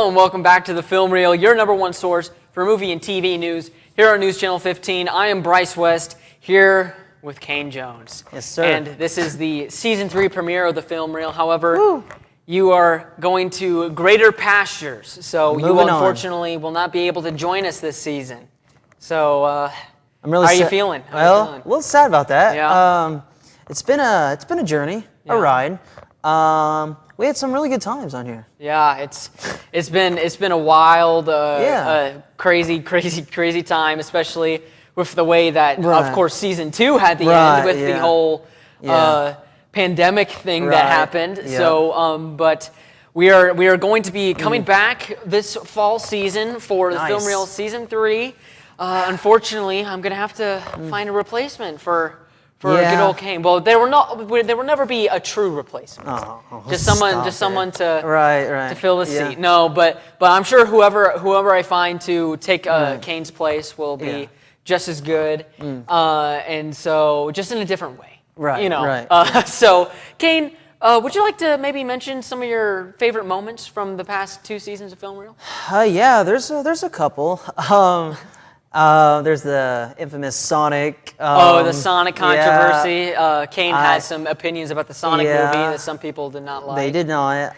Hello and welcome back to the Film Reel, your number one source for movie and TV news here on News Channel 15. I am Bryce West, here with Kane Jones. Yes, sir. And this is the Season 3 premiere of the Film Reel. However, you are going to greater pastures, so you unfortunately will not be able to join us this season. So, I'm really how are you feeling? A little sad about that. Yeah. It's been a journey, a ride. We had some really good times on here. Yeah, it's been a wild, crazy time, especially with the way that, of course, Season 2 had the end with the whole pandemic thing that happened. Yeah. So, but we are going to be coming back this fall season for the Film Reel Season 3. Unfortunately, I'm gonna have to find a replacement for good old Kane. Well, there will never be a true replacement. Just someone to fill the seat. No, but I'm sure whoever I find to take Kane's place will be just as good. And so just in a different way. Right. You know. Right. So Kane, would you like to maybe mention some of your favorite moments from the past 2 seasons of Film Reel? Yeah, there's a couple. There's the infamous Sonic. The Sonic controversy. Kane has some opinions about the Sonic movie that some people did not like. They did not.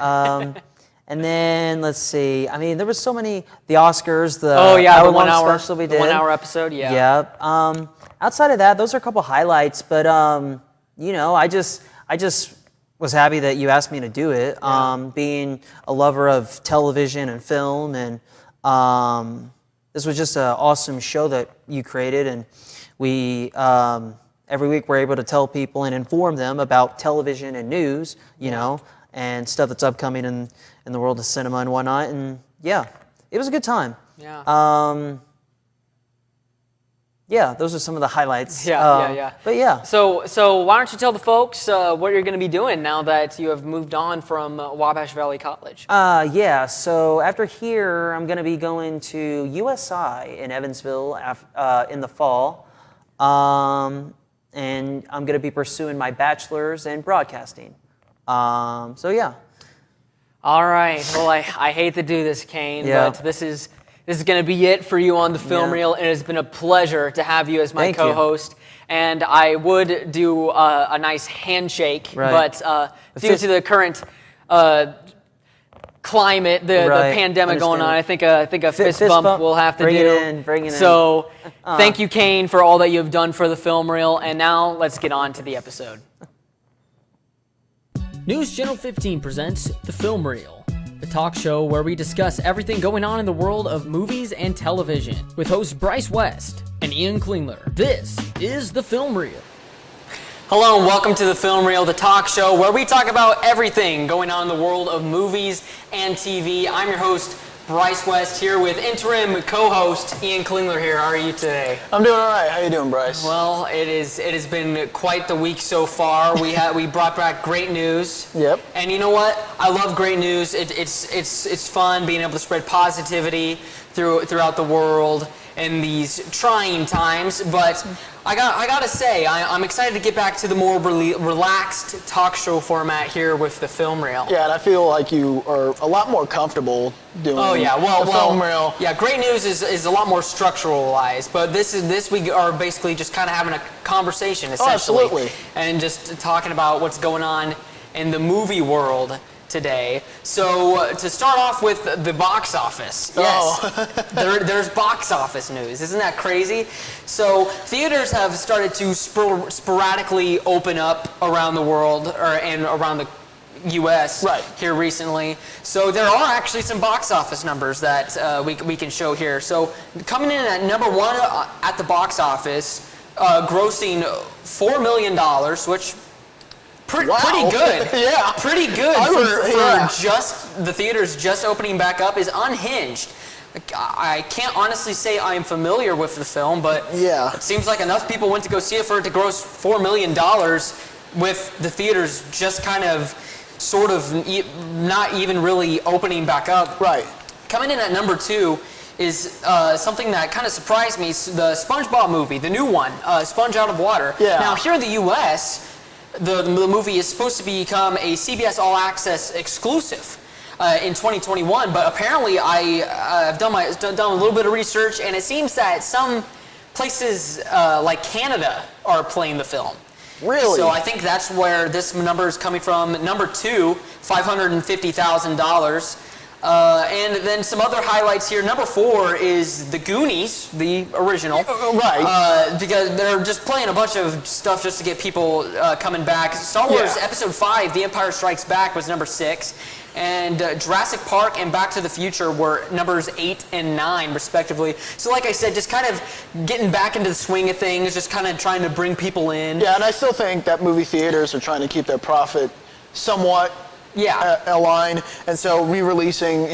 And then let's see. I mean, there was so many. The Oscars. The the 1 hour special we did. The 1 hour episode. Yeah. Yeah. Outside of that, those are a couple highlights. But you know, I just was happy that you asked me to do it. Being a lover of television and film, and this was just an awesome show that you created, and we every week we're able to tell people and inform them about television and news, you know, and stuff that's upcoming in the world of cinema and whatnot. And yeah, it was a good time. Yeah. Those are some of the highlights. But yeah. So why don't you tell the folks what you're going to be doing now that you have moved on from Wabash Valley College? So after here, I'm going to be going to USI in Evansville in the fall. And I'm going to be pursuing my bachelor's in broadcasting. So yeah. All right. Well, I hate to do this, Kane, but this is going to be it for you on the Film Reel, and it's been a pleasure to have you as my co-host. And I would do a nice handshake, but due to the current climate, the pandemic going on, I think a fist bump will have to Bring it in. So thank you, Kane, for all that you have done for the Film Reel. And now let's get on to the episode. News Channel 15 presents the Film Reel, the talk show where we discuss everything going on in the world of movies and television with hosts Bryce West and Ian Klingler. This is the Film Reel. Hello and welcome to the Film Reel, the talk show where we talk about everything going on in the world of movies and TV. I'm your host, Bryce West, here with interim co-host Ian Klingler here. How are you today? I'm doing all right. How you doing, Bryce? Well, it has been quite the week so far. We brought back great news. Yep. And you know what? I love great news. It's fun being able to spread positivity throughout the world in these trying times, but I gotta say, I'm excited to get back to the more relaxed talk show format here with the Film Reel. Yeah, and I feel like you are a lot more comfortable doing the Film Reel. Yeah, great news is a lot more structuralized, but this we are basically just kind of having a conversation, essentially. Oh, absolutely. And just talking about what's going on in the movie world today. So to start off with the box office. Yes, there's box office news. Isn't that crazy? So theaters have started to sporadically open up around the world and around the U.S. Here recently. So there are actually some box office numbers that we can show here. So coming in at number 1 at the box office, grossing $4 million, which pretty good. Yeah. Pretty good for just the theaters just opening back up is Unhinged. I can't honestly say I'm familiar with the film, but it seems like enough people went to go see it for it to gross $4 million with the theaters just kind of sort of not even really opening back up. Right. Coming in at number 2 is something that kind of surprised me, the SpongeBob movie, the new one, Sponge Out of Water. Yeah. Now here in the U.S., the movie is supposed to become a CBS All Access exclusive. in 2021. But apparently, I've done a little bit of research, and it seems that some places like Canada are playing the film. Really? So I think that's where this number is coming from. Number 2, $550,000. And then some other highlights here. Number 4 is The Goonies, the original. Right. Because they're just playing a bunch of stuff just to get people coming back. Star Wars Episode 5, The Empire Strikes Back, was number 6. And Jurassic Park and Back to the Future were numbers 8 and 9, respectively. So like I said, just kind of getting back into the swing of things, just kind of trying to bring people in. Yeah, and I still think that movie theaters are trying to keep their profit somewhat aligned. And so re-releasing,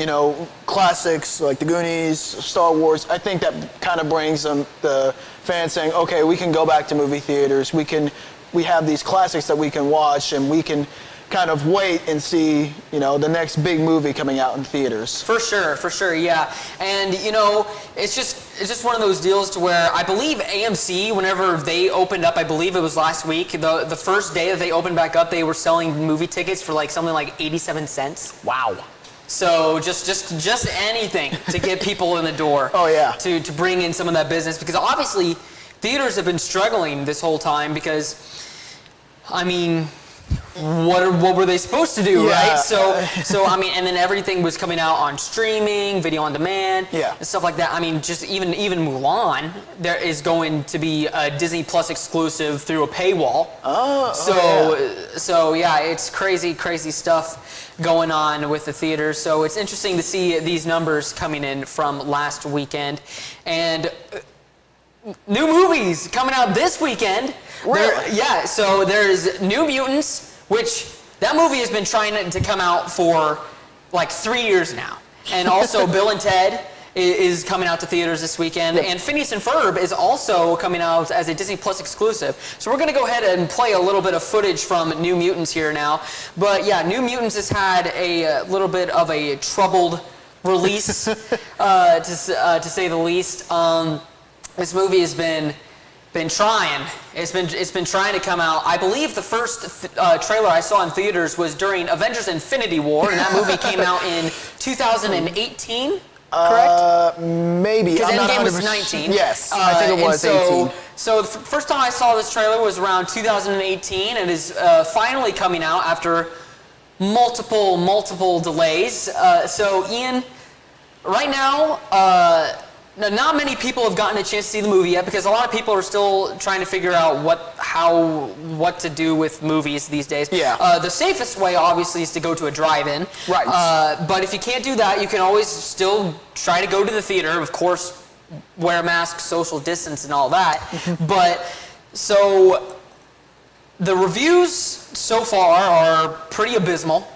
classics like The Goonies, Star Wars, I think that kind of brings them, the fans saying, okay, we can go back to movie theaters. We have these classics that we can watch, and we can kind of wait and see, the next big movie coming out in theaters. For sure, yeah. And it's just one of those deals to where I believe AMC, whenever they opened up, I believe it was last week, the first day that they opened back up, they were selling movie tickets for like something like 87 cents. Wow. So just anything to get people in the door. Oh yeah. To bring in some of that business, because obviously theaters have been struggling this whole time because, I mean, what were they supposed to do, right? So I mean, and then everything was coming out on streaming, video on demand, and stuff like that. I mean, just even Mulan, there is going to be a Disney Plus exclusive through a paywall. So yeah, it's crazy stuff going on with the theaters. So it's interesting to see these numbers coming in from last weekend, and new movies coming out this weekend. Really? Yeah, so there's New Mutants, which that movie has been trying to come out for like 3 years now. And also Bill and Ted is coming out to theaters this weekend. And Phineas and Ferb is also coming out as a Disney Plus exclusive. So we're going to go ahead and play a little bit of footage from New Mutants here now. But yeah, New Mutants has had a little bit of a troubled release, to say the least. This movie has been trying. It's been trying to come out. I believe the first trailer I saw in theaters was during Avengers: Infinity War, and that movie came out in 2018. Correct? Maybe. Because Endgame was 19. Yes, I think it was 18. So the first time I saw this trailer was around 2018, and is finally coming out after multiple delays. So Ian, right now, not many people have gotten a chance to see the movie yet, because a lot of people are still trying to figure out what to do with movies these days. Yeah. The safest way, obviously, is to go to a drive-in. Right. But if you can't do that, you can always still try to go to the theater. Of course, wear a mask, social distance, and all that. But so the reviews so far are pretty abysmal.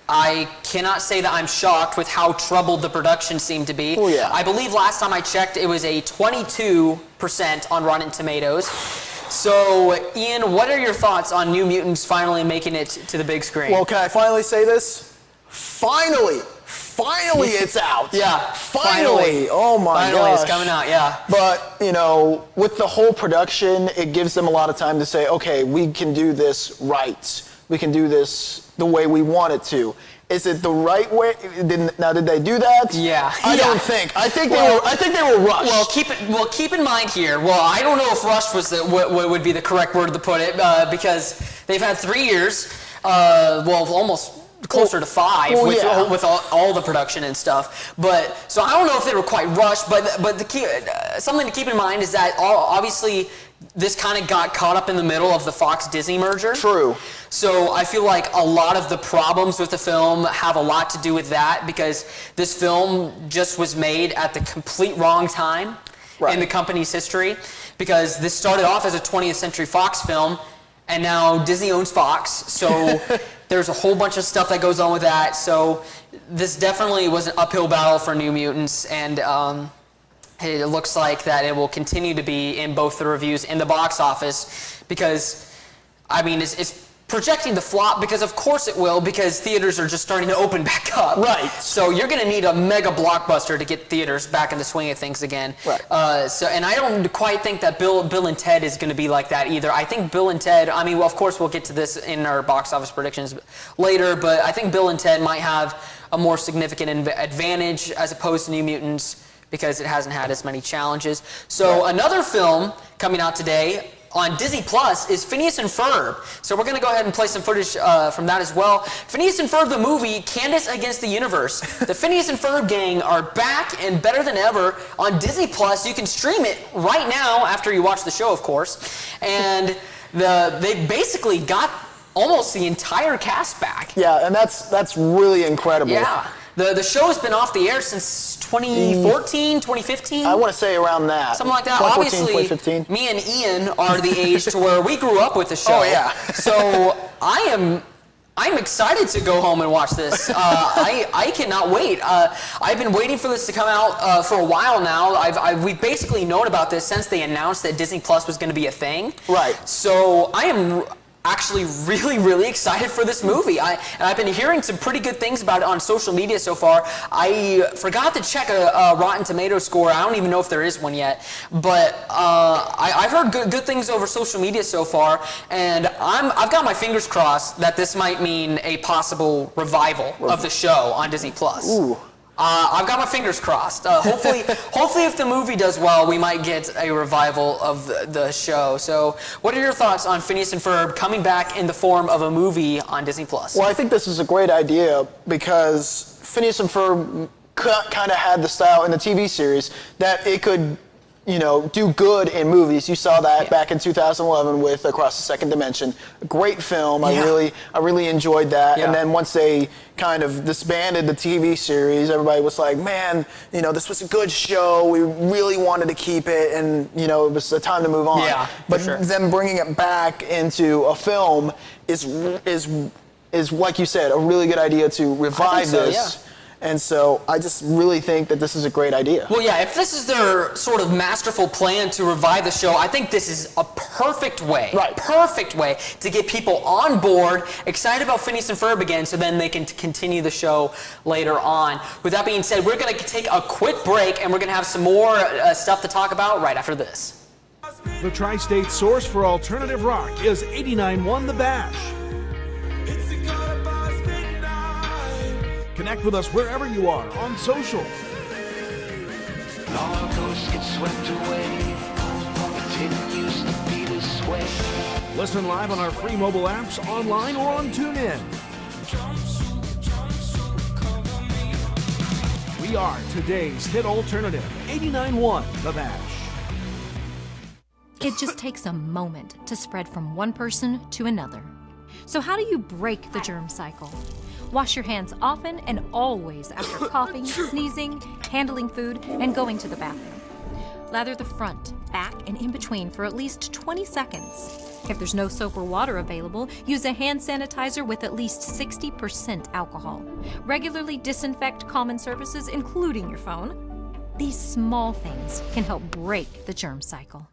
I cannot say that I'm shocked with how troubled the production seemed to be. Oh, yeah. I believe last time I checked, it was a 22% on Rotten Tomatoes. So, Ian, what are your thoughts on New Mutants finally making it to the big screen? Well, can I finally say this? Finally, it's out. Yeah. Finally. Oh my gosh. Finally, it's coming out, yeah. But, with the whole production, it gives them a lot of time to say, okay, we can do this right. We can do this the way we want it to. Is it the right way? Did they do that? Yeah. I don't think. I think they were rushed. Well, keep in mind here. Well, I don't know if rushed was what would be the correct word to put it, because they've had 3 years. Almost closer to 5 with all the production and stuff. But so I don't know if they were quite rushed. But something to keep in mind is that obviously this kind of got caught up in the middle of the Fox-Disney merger. True. So I feel like a lot of the problems with the film have a lot to do with that, because this film just was made at the complete wrong time in the company's history, because this started off as a 20th Century Fox film, and now Disney owns Fox, so there's a whole bunch of stuff that goes on with that. So this definitely was an uphill battle for New Mutants, and it looks like that it will continue to be in both the reviews and the box office, because I mean, it's projecting the flop because of course it will, because theaters are just starting to open back up. Right. So you're going to need a mega blockbuster to get theaters back in the swing of things again. Right. And I don't quite think that Bill and Ted is going to be like that either. I think Bill and Ted, I mean, well, of course we'll get to this in our box office predictions later, but I think Bill and Ted might have a more significant advantage as opposed to New Mutants because it hasn't had as many challenges. So another film coming out today on Disney Plus is Phineas and Ferb. So we're going to go ahead and play some footage from that as well. Phineas and Ferb the movie, Candace Against the Universe. The Phineas and Ferb gang are back and better than ever on Disney Plus. You can stream it right now after you watch the show, of course. And they basically got almost the entire cast back. Yeah, and that's really incredible. Yeah. The show has been off the air since 2014, 2015? I want to say around that. Something like that. 2014, Obviously, 2015. me and Ian are the age to where we grew up with the show. Oh, yeah. So I'm excited to go home and watch this. I cannot wait. I've been waiting for this to come out for a while now. We've basically known about this since they announced that Disney Plus was going to be a thing. Right. So I am actually really, really excited for this movie. I've been hearing some pretty good things about it on social media so far. I forgot to check a Rotten Tomato score. I don't even know if there is one yet. But I've heard good things over social media so far, and I've got my fingers crossed that this might mean a possible revival of the show on Disney Plus. Ooh. I've got my fingers crossed. Hopefully, if the movie does well, we might get a revival of the show. So, what are your thoughts on Phineas and Ferb coming back in the form of a movie on Disney Plus? Well, I think this is a great idea because Phineas and Ferb kind of had the style in the TV series that it could, do good in movies. You saw that back in 2011 with Across the Second Dimension. A great film. Yeah. I really enjoyed that. Yeah. And then once they kind of disbanded the TV series, everybody was like, man, this was a good show. We really wanted to keep it, and it was the time to move on. Yeah, but sure. them bringing it back into a film is like you said, a really good idea to revive this. Yeah. And so I just really think that this is a great idea. Well, yeah, if this is their sort of masterful plan to revive the show, I think this is a perfect way to get people on board, excited about Phineas and Ferb again, so then they can continue the show later on. With that being said, we're going to take a quick break, and we're going to have some more stuff to talk about right after this. The tri-state source for alternative rock is 89.1 The Bash. Connect with us wherever you are on social. Listen live on our free mobile apps, online, or on TuneIn. We are today's hit alternative, 89.1 The Bash. It just takes a moment to spread from one person to another. So how do you break the germ cycle? Wash your hands often and always after coughing, sneezing, handling food, and going to the bathroom. Lather the front, back, and in between for at least 20 seconds. If there's no soap or water available, use a hand sanitizer with at least 60% alcohol. Regularly disinfect common surfaces, including your phone. These small things can help break the germ cycle.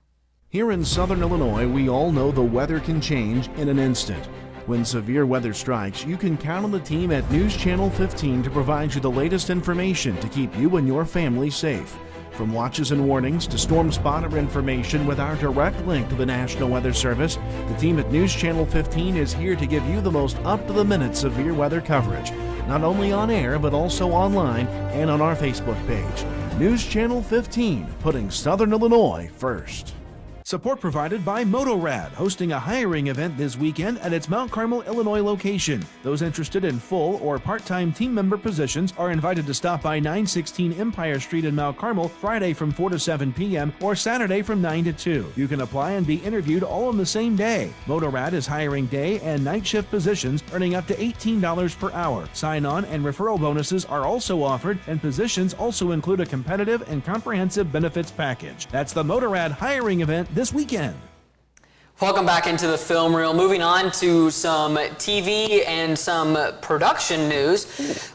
Here in Southern Illinois, we all know the weather can change in an instant. When severe weather strikes, you can count on the team at News Channel 15 to provide you the latest information to keep you and your family safe. From watches and warnings to storm spotter information with our direct link to the National Weather Service, the team at News Channel 15 is here to give you the most up-to-the-minute severe weather coverage, not only on air but also online and on our Facebook page. News Channel 15, putting Southern Illinois first. Support provided by Motorad, hosting a hiring event this weekend at its Mount Carmel, Illinois location. Those interested in full or part-time team member positions are invited to stop by 916 Empire Street in Mount Carmel Friday from 4 to 7 p.m. or Saturday from 9 to 2. You can apply and be interviewed all on the same day. Motorad is hiring day and night shift positions, earning up to $18 per hour. Sign-on and referral bonuses are also offered, and positions also include a competitive and comprehensive benefits package. That's the Motorad hiring event this weekend. Welcome back into the film reel. Moving on to some TV and some production news.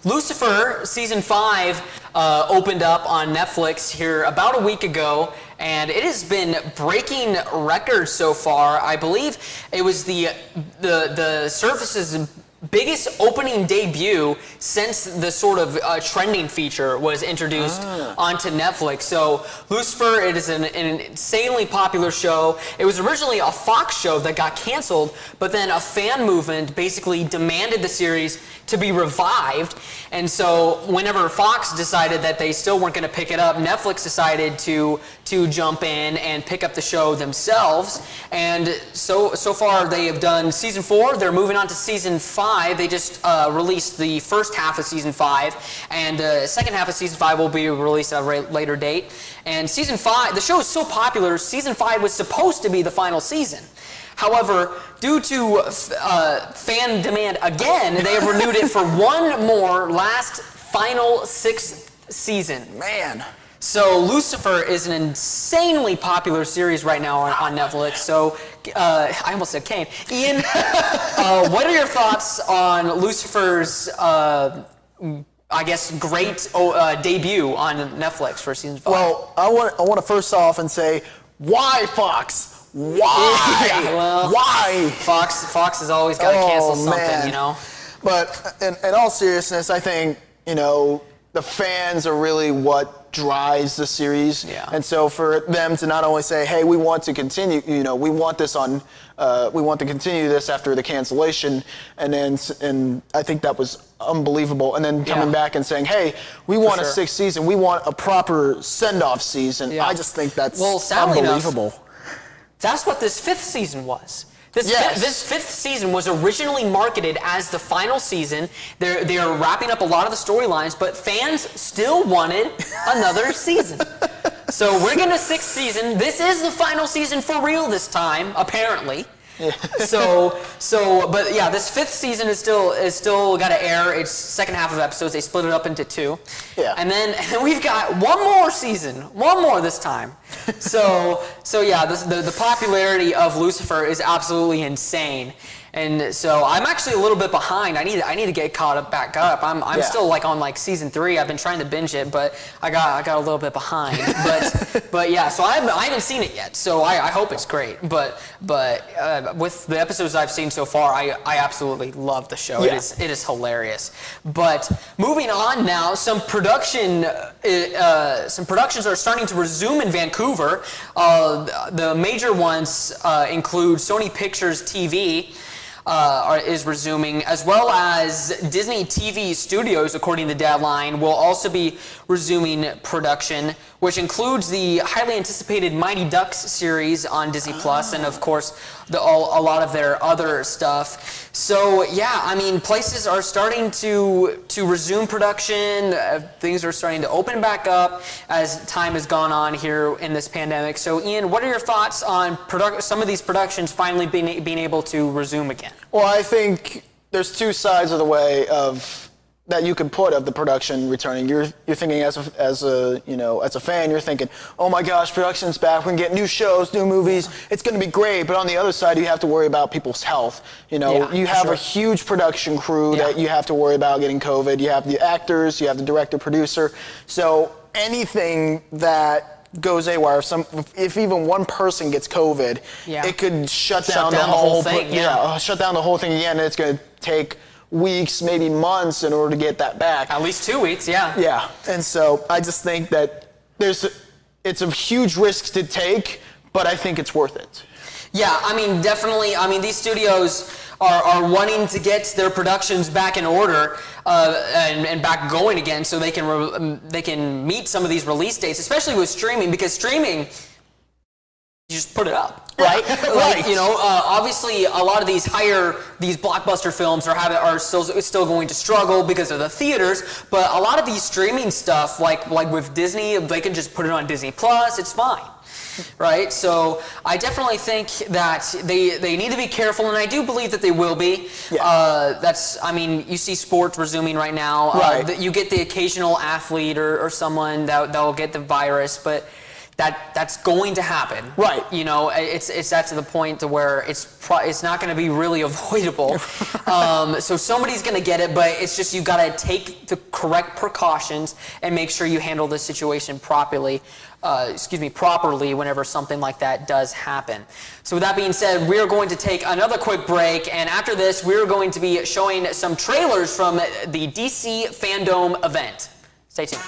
Lucifer season 5 opened up on Netflix here about a week ago, and it has been breaking records so far. I believe it was the service's biggest opening debut since the sort of trending feature was introduced onto Netflix. So Lucifer, it is an insanely popular show. It was originally a Fox show that got canceled, but then a fan movement basically demanded the series to be revived. And so whenever Fox decided that they still weren't going to pick it up, Netflix decided to jump in and pick up the show themselves. And so far they have done season 4. They're moving on to season 5. They just released the first half of season 5, and the second half of season 5 will be released at a later date. And season 5, the show is so popular, season 5 was supposed to be the final season. However, due to fan demand again, they have renewed it for one more final 6th season. Man. So Lucifer is an insanely popular series right now on Netflix. So I almost said Kane. Ian, what are your thoughts on Lucifer's, I guess, great debut on Netflix for season 5? Well, I want to first off and say, why Fox? Why? Yeah, well, why? Fox has always got to cancel something, man. you know? But in all seriousness, I think, the fans are really what drives the series. Yeah. And so for them to not only say, hey, we want to continue, we want to continue this after the cancellation, and I think that was unbelievable. And then coming back and saying, hey, we want a 6th season, we want a proper send-off season. Yeah. I just think that's unbelievable. Enough, that's what this 5th season was. This 5th season was originally marketed as the final season. They are wrapping up a lot of the storylines, but fans still wanted another season. So we're getting a 6th season. This is the final season for real this time, apparently. Yeah. But yeah, this 5th season is still got to air. It's second half of episodes. They split it up into 2. Yeah. And then we've got one more this time. So yeah, the popularity of Lucifer is absolutely insane. And so I'm actually a little bit behind. I need to get back up. I'm still on season 3. I've been trying to binge it, but I got a little bit behind. But yeah, so I haven't seen it yet. So I hope it's great. But with the episodes I've seen so far, I absolutely love the show. Yeah. It is hilarious. But moving on now, some productions are starting to resume in Vancouver. The major ones include Sony Pictures TV. Is resuming, as well as Disney TV Studios, according to Deadline, will also be resuming production, which includes the highly anticipated Mighty Ducks series on Disney Plus, and of course a lot of their other stuff. So yeah, I mean, places are starting to resume production. Things are starting to open back up as time has gone on here in this pandemic. So Ian, what are your thoughts on some of these productions finally being able to resume again? Well, I think there's 2 sides of the way that you can put of the production returning. You're thinking as a fan, you're thinking, oh my gosh, production's back. We can get new shows, new movies. It's going to be great. But on the other side, you have to worry about people's health. You have a huge production crew that you have to worry about getting COVID. You have the actors, you have the director, producer. So anything that goes AWOL, if even one person gets COVID, it could shut down the whole thing. Shut down the whole thing again. And it's going to take weeks, maybe months, in order to get that back. At least 2 weeks, yeah. Yeah, and so I just think that it's a huge risk to take, but I think it's worth it. Yeah, I mean, definitely. I mean, these studios are wanting to get their productions back in order and back going again, so they can meet some of these release dates, especially with streaming, because streaming, you just put it up, right? Right. Obviously, a lot of these blockbuster films are still going to struggle because of the theaters. But a lot of these streaming stuff, like with Disney, they can just put it on Disney Plus. It's fine, right? So I definitely think that they need to be careful, and I do believe that they will be. Yeah. You see sports resuming right now. Right. You get the occasional athlete or someone that will get the virus, but that's going to happen. Right. You know, it's that to the point to where it's not going to be really avoidable. So somebody's going to get it, but it's just you got to take the correct precautions and make sure you handle the situation properly whenever something like that does happen. So with that being said, we are going to take another quick break, and after this, we're going to be showing some trailers from the DC FanDome event. Stay tuned.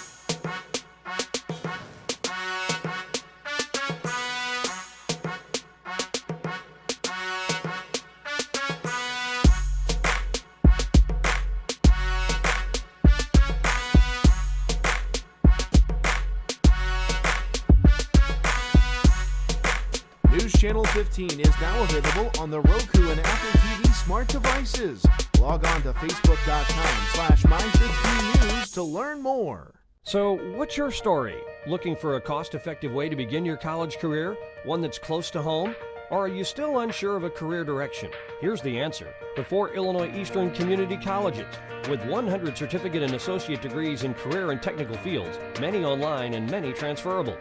News Channel 15 is now available on the Roku and Apple TV smart devices. Log on to facebook.com/My15News to learn more. So, what's your story? Looking for a cost-effective way to begin your college career? One that's close to home? Or are you still unsure of a career direction? Here's the answer. The 4 Illinois Eastern Community Colleges. With 100 certificate and associate degrees in career and technical fields, many online and many transferable.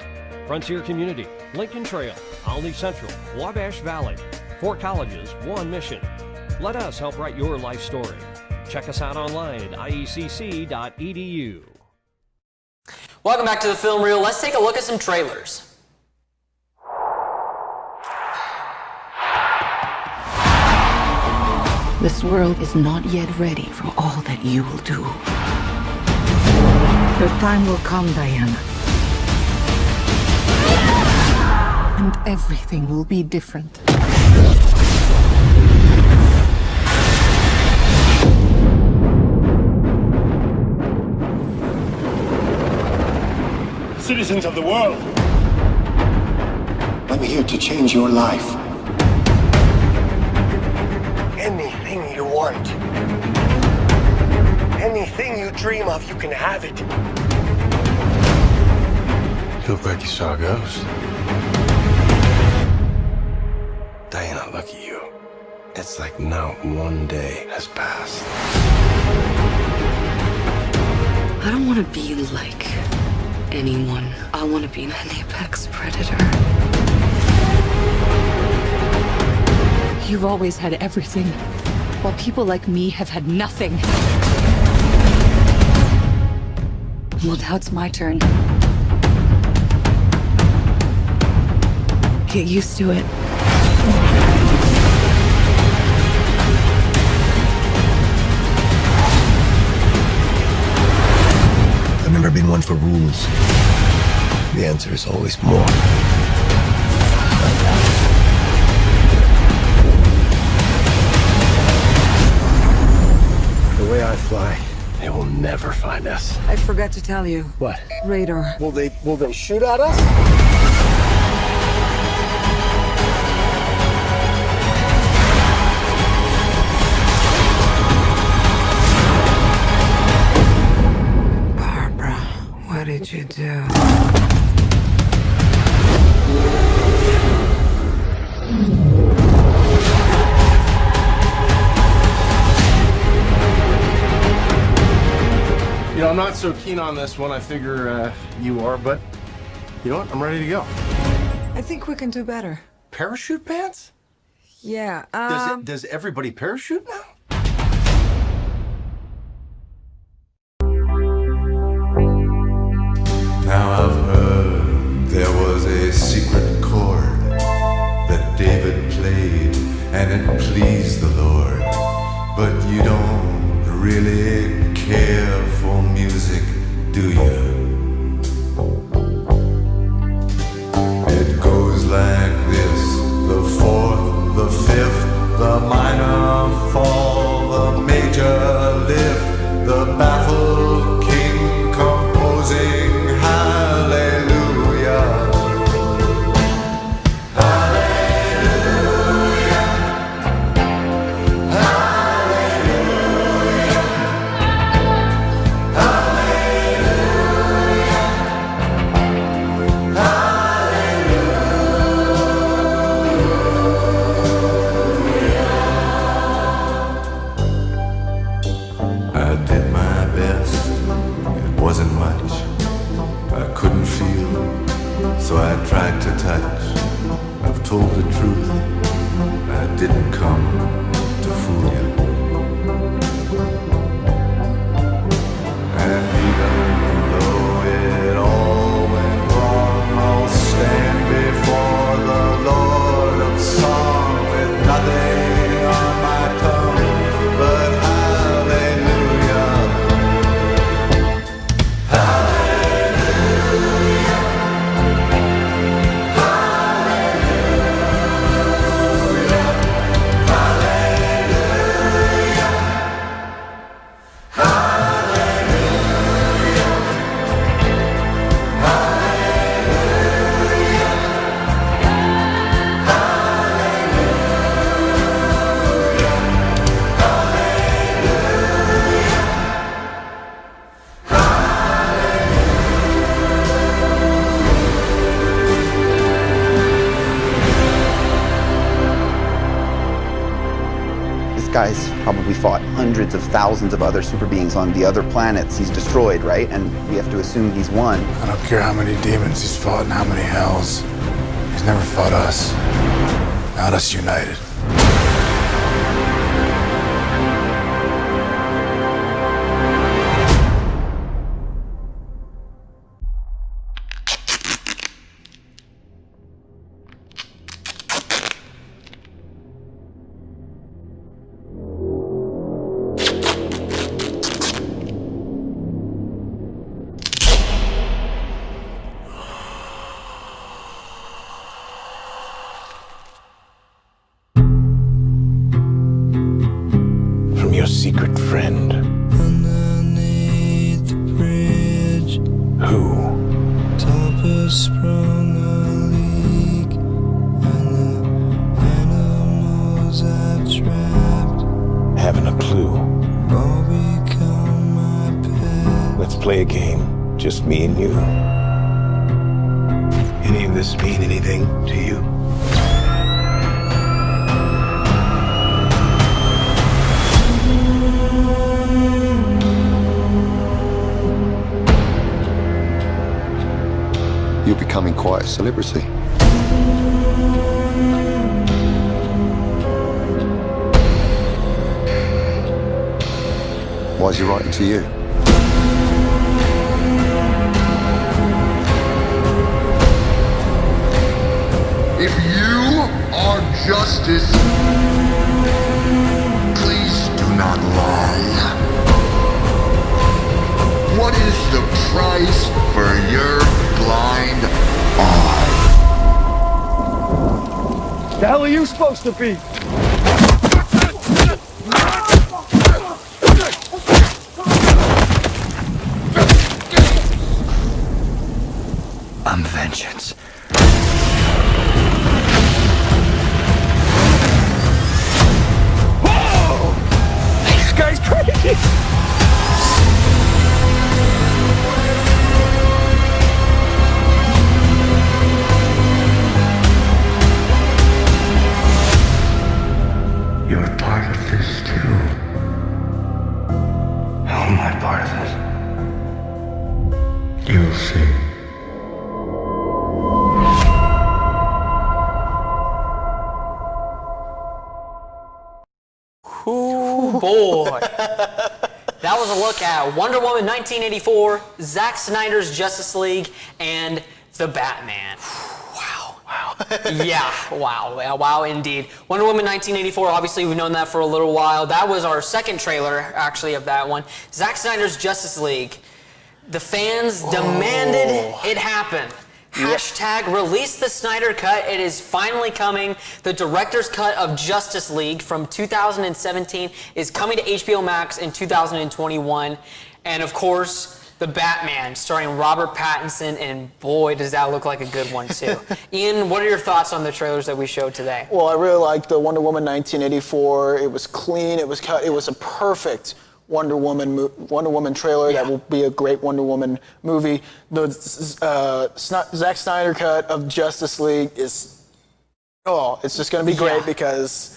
Frontier Community, Lincoln Trail, Olney Central, Wabash Valley. 4 colleges, 1 mission. Let us help write your life story. Check us out online at iecc.edu. Welcome back to the Film Reel. Let's take a look at some trailers. This world is not yet ready for all that you will do. Your time will come, Diana. And everything will be different. Citizens of the world, I'm here to change your life. anything you want, anything you dream of, you can have it. You look like you saw a ghost. Diana, look at you. It's like not one day has passed. I don't want to be like anyone. I want to be an apex predator. You've always had everything, while people like me have had nothing. Well, now it's my turn. Get used to it. I've never been one for rules. The answer is always more. The way I fly, they will never find us. I forgot to tell you. What? Radar. Will they shoot at us? Barbara, what did you do? You know, I'm not so keen on this one. I figure you are, but you know what? I'm ready to go. I think we can do better. Parachute pants? Yeah, Does everybody parachute now? Now I've heard there was a secret chord that David played and it pleased the Lord. But you don't really care for music, do you? It goes like this: the fourth, the fifth, the minor fall, the major lift, the baffled king composing hallelujah. Hallelujah. Hallelujah. Hallelujah. told the truth. I didn't come to fool you. And even though it all went wrong, I'll stand before the Lord of Song with nothing on my tongue but hallelujah. This guy's probably fought hundreds of thousands of other super beings on the other planets he's destroyed, right? And we have to assume he's won. I don't care how many demons he's fought and how many hells. He's never fought us. Not us united. From your secret friend. Underneath the bridge, Who? Topper sprung a leak, and the animals I've trapped Haven't a clue. all become my pet. Let's play a game. Just me and you. Any of this mean anything to you? You're becoming quite a celebrity. Why is he writing to you? If you are justice, please do not lie. What is the price for your blind eye? The hell are you supposed to be? I'm vengeance. This guy's crazy. You're part of this too. How am I part of it? You'll see. Ooh, boy. That was a look at Wonder Woman 1984, Zack Snyder's Justice League, and The Batman. Wow. Yeah, wow, indeed. Wonder Woman 1984, obviously we've known that for a little while. That was our second trailer, actually, of that one. Zack Snyder's Justice League. The fans demanded it happen. Hashtag release the Snyder Cut. It is finally coming. The director's cut of Justice League from 2017 is coming to HBO Max in 2021. And of course, The Batman, starring Robert Pattinson, and boy, does that look like a good one too. Ian, what are your thoughts on the trailers that we showed today? Well, I really liked the Wonder Woman 1984. It was clean, it was cut, it was a perfect Wonder Woman trailer. That will be a great Wonder Woman movie. The Zack Snyder cut of Justice League is, it's just going to be great because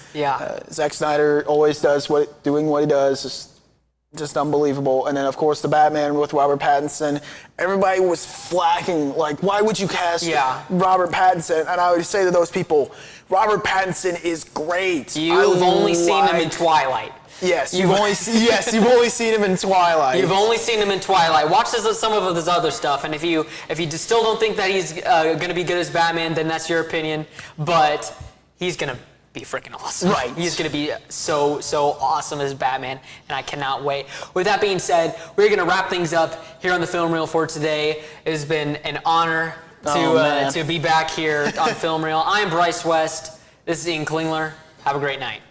Zack Snyder always does doing what he does. Just just unbelievable. And then, of course, the Batman with Robert Pattinson. Everybody was flacking, like, why would you cast Robert Pattinson? And I would say to those people, Robert Pattinson is great. You've only seen him in Twilight. Yes, you've only seen him in Twilight. You've only seen him in Twilight. Watch some of his other stuff, and if you just still don't think that he's going to be good as Batman, then that's your opinion. But he's going to be freaking awesome. Right. He's going to be so awesome as Batman, and I cannot wait. With that being said, we're going to wrap things up here on the Film Reel for today. It has been an honor to be back here on Film Reel. I am Bryce West. This is Ian Klingler. Have a great night.